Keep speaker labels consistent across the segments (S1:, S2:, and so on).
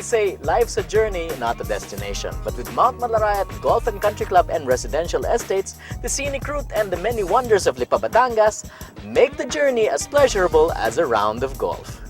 S1: always say, life's a journey, not a destination. But with Mount Malarayat Golf and Country Club and Residential Estates, the scenic route and the many wonders of Lipa, Batangas make the journey as pleasurable as a round of golf.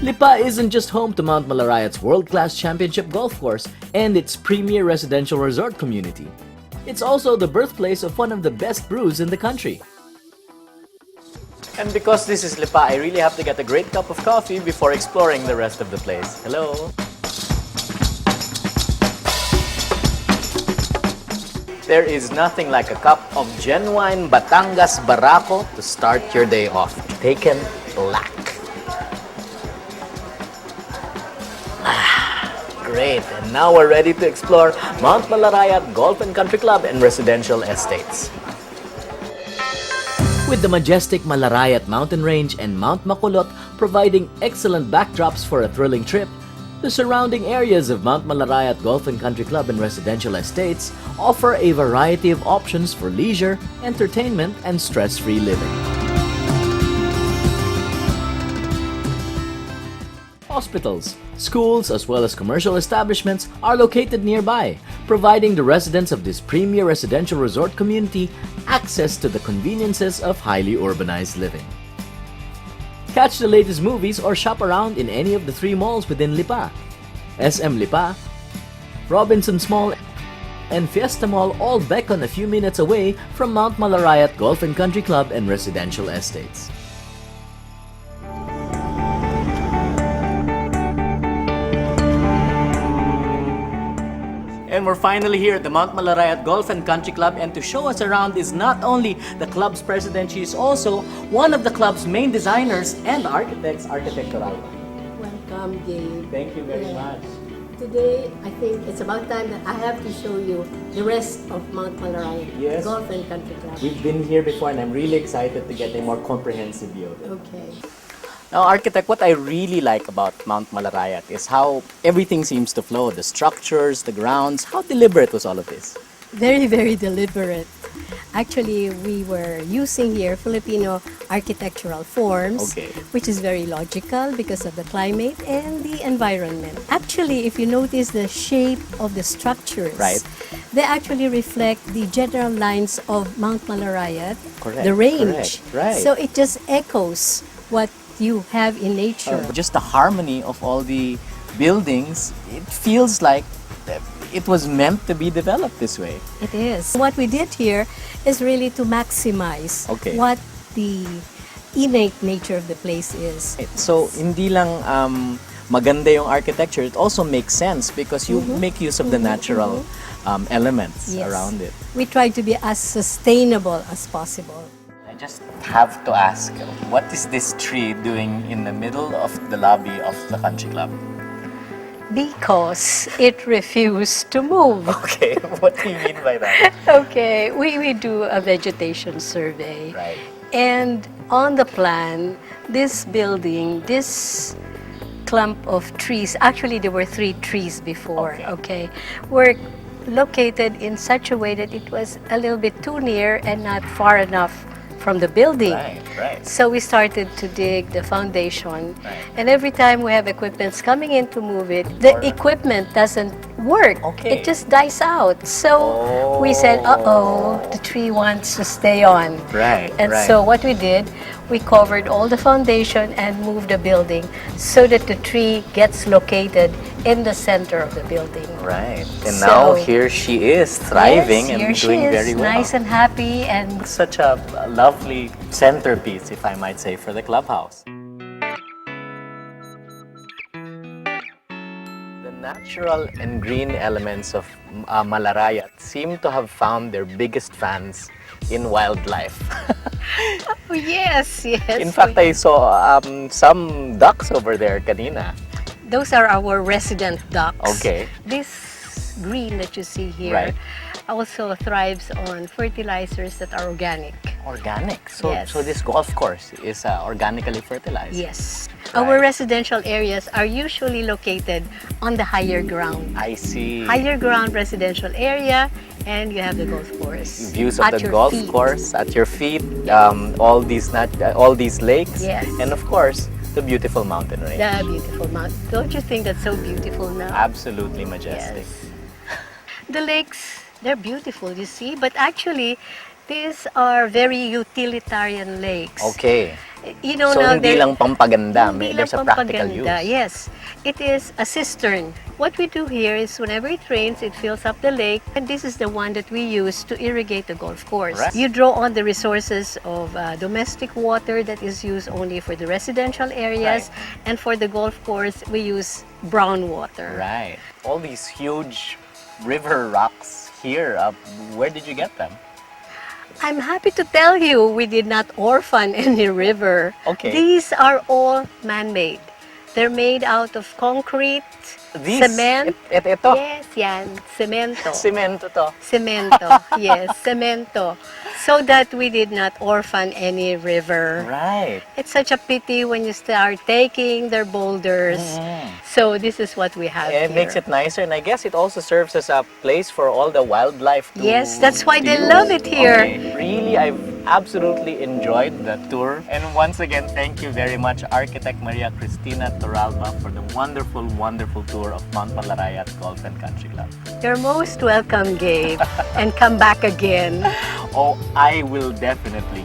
S1: Lipa isn't just home to Mount Malarayat's world-class championship golf course and its premier residential resort community. It's also the birthplace of one of the best brews in the country. And because this is Lipa, I really have to get a great cup of coffee before exploring the rest of the place. Hello! There is nothing like a cup of genuine Batangas Barako to start your day off. Taken black. Great, and now we're ready to explore Mount Malarayat Golf and Country Club and Residential Estates. With the majestic Malarayat mountain range and Mount Makulot providing excellent backdrops for a thrilling trip, the surrounding areas of Mount Malarayat Golf and Country Club and Residential Estates offer a variety of options for leisure, entertainment, and stress-free living. Hospitals, schools, as well as commercial establishments are located nearby, providing the residents of this premier residential resort community access to the conveniences of highly urbanized living. Catch the latest movies or shop around in any of the 3 malls within Lipa: SM Lipa, Robinsons Mall, and Fiesta Mall, all beckon a few minutes away from Mount Malarayat Golf and Country Club and Residential Estates. And we're finally here at the Mount Malarayat Golf and Country Club, and to show us around is not only the club's president, she is also one of the club's main designers and architects, Architect Coralba.
S2: Welcome, Gabe.
S1: Thank you very much.
S2: Today, I think it's about time that I have to show you the rest of Mount Malarayat Golf and Country Club.
S1: We've been here before and I'm really excited to get a more comprehensive view of it.
S2: Okay.
S1: Now, Architect, what I really like about Mount Malarayat is how everything seems to flow. The structures, the grounds. How deliberate was all of this?
S2: Very, very deliberate. Actually, we were using here Filipino architectural forms, which is very logical because of the climate and the environment. Actually, if you notice the shape of the structures, they actually reflect the general lines of Mount Malarayat, the range. So it just echoes what you have in nature.
S1: Just the harmony of all the buildings, it feels like it was meant to be developed this way.
S2: It is. What we did here is really to maximize what the innate nature of the place is.
S1: So, hindi lang maganda yung architecture, it also makes sense because you make use of the natural elements around it.
S2: We try to be as sustainable as possible.
S1: I just have to ask, what is this tree doing in the middle of the lobby of the country club?
S2: Because it refused to move.
S1: Okay, what do you mean by that?
S2: Okay, we do a vegetation survey.
S1: Right.
S2: And on the plan, this building, this clump of trees, actually there were 3 trees before, were located in such a way that it was a little bit too near and not far enough from the building. So we started to dig the foundation, and every time we have equipments coming in to move it, the equipment doesn't work. It just dies out. So we said, the tree wants to stay on. So what we did, we covered all the foundation and moved the building so that the tree gets located in the center of the building.
S1: And now here she is, thriving and doing very well.
S2: Nice and happy, and
S1: such a lovely centerpiece, if I might say, for the clubhouse. The natural and green elements of Malarayat seem to have found their biggest fans in wildlife.
S2: Oh, yes.
S1: In fact, I saw some ducks over there kanina.
S2: Those are our resident ducks.
S1: Okay.
S2: This green that you see here also thrives on fertilizers that are organic.
S1: Organic? So this golf course is organically fertilized?
S2: Yes. Our residential areas are usually located on the higher ground.
S1: I see.
S2: Higher ground residential area, and you have the golf course.
S1: Views of the golf course at your feet, all these lakes, and of course
S3: the beautiful mountain range.
S2: The beautiful mountain. Don't you think that's so beautiful now?
S3: Absolutely majestic.
S2: Yes. The lakes, they're beautiful, you see, but actually, these are very utilitarian lakes.
S3: Okay.
S2: You know,
S3: So,
S2: now
S3: hindi
S2: they're-
S3: lang pampaganda.
S2: Hindi
S3: There's a
S2: lang
S3: practical
S2: pampaganda.
S3: use.
S2: Yes, it is a cistern. What we do here is whenever it rains, it fills up the lake, and this is the one that we use to irrigate the golf course.
S3: Right.
S2: You draw on the resources of domestic water that is used only for the residential areas, and for the golf course, we use brown water.
S3: Right. All these huge river rocks here, where did you get them?
S2: I'm happy to tell you we did not orphan any river.
S3: Okay.
S2: These are all man-made. They're made out of concrete,
S3: These,
S2: cement.
S3: ito.
S2: Yes, yan. Cemento.
S3: Semento to.
S2: Cemento. Yes, cemento. So that we did not orphan any river.
S3: Right.
S2: It's such a pity when you start taking their boulders. So this is what we have
S3: It
S2: here.
S3: makes it nicer, and I guess it also serves as a place for all the wildlife to
S2: Yes, that's why
S3: to
S2: they
S3: use.
S2: love it here.
S3: Okay. Really, I've absolutely enjoyed the tour. And once again, thank you very much, Architect Maria Cristina Torralba, for the wonderful, wonderful tour of Mount Malarayat Golf and Country Club.
S2: You're most welcome, Gabe. And come back again.
S3: Oh, I will definitely.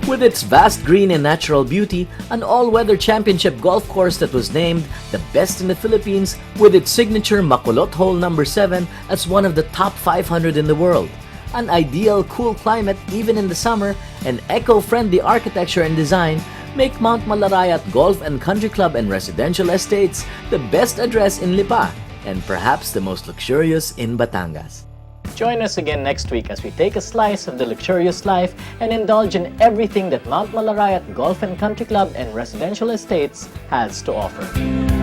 S1: With its vast green and natural beauty, an all-weather championship golf course that was named the best in the Philippines with its signature Makulot Hole number 7 as one of the top 500 in the world. An ideal cool climate even in the summer and eco-friendly architecture and design make Mount Malarayat Golf and Country Club and Residential Estates the best address in Lipa and perhaps the most luxurious in Batangas.
S3: Join us again next week as we take a slice of the luxurious life and indulge in everything that Mount Malarayat Golf and Country Club and Residential Estates has to offer.